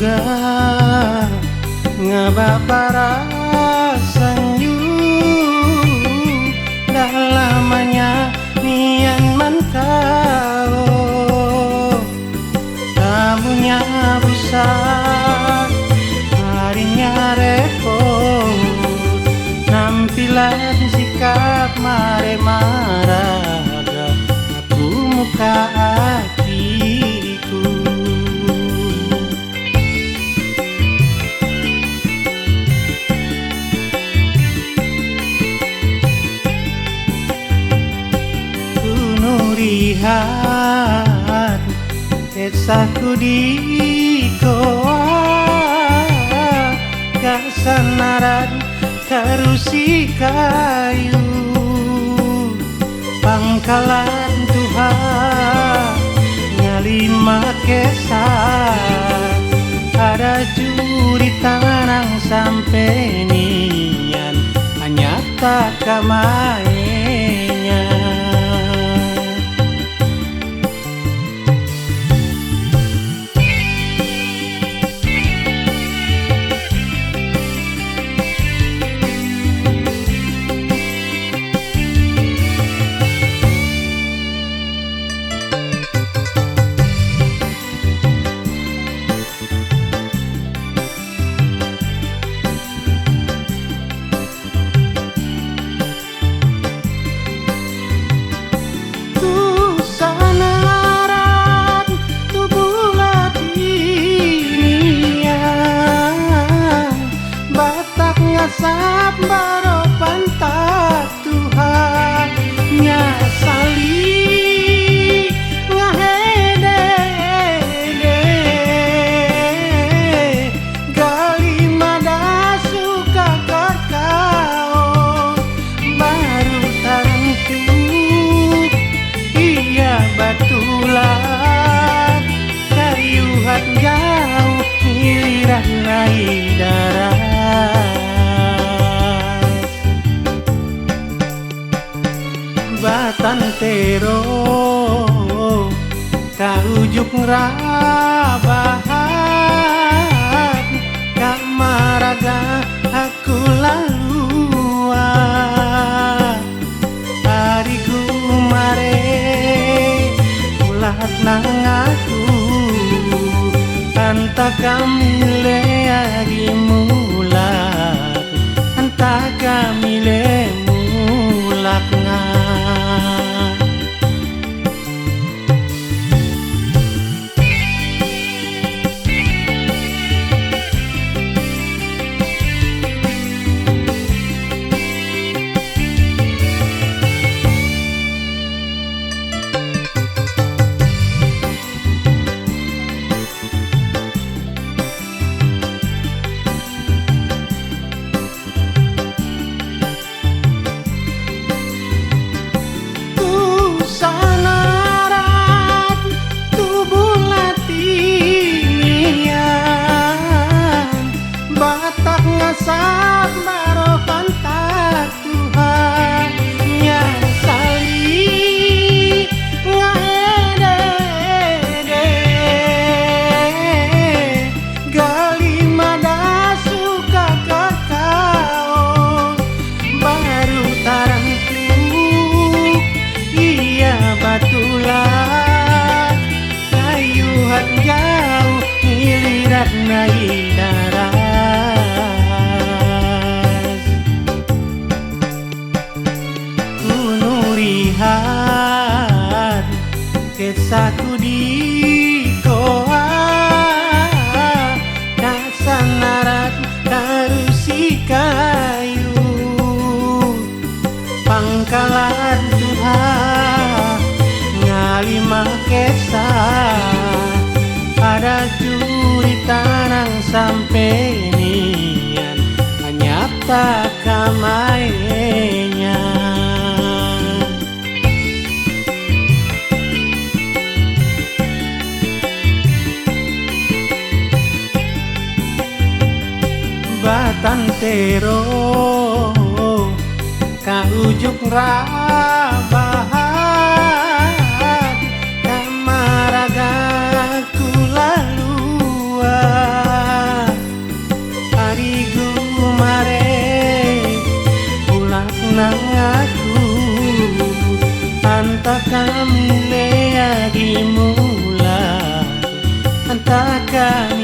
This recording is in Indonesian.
juga ngebabara senyu dah lamanya nian mentau tamunya besar harinya repot nampilan sikap mare maraga aku muka hatiku lihat kisahku di koa kasanaran karusi kayu pangkalan Tuhan ngalima kesah ada juri tanang sampai nian hanya tak kamainya. Asap baro pantat Tuhan nyasali ngahede gali mada suka kakao baru tarantu iya batulah kayuhan jauh giliran naik darah tantero kaujuk ngerabahan kamaraga aku laluan hari gumare ulat nang aku anta kamile agi mulak anta kamile mulakna asap baro pantat Tuhan nyasali ngahede gali mada suka kakao baru tarantu iya batulah kayuhan jauh giliran naik darah lihat kisahku di koa kasanarat karusi kayu pangkalan Tuhan ngalima kesah ada juri tanang sampai nian hanya tak kamainya. Tantero kaujuk rabahan kamaraga ku laluan Nami lagi mulai antakan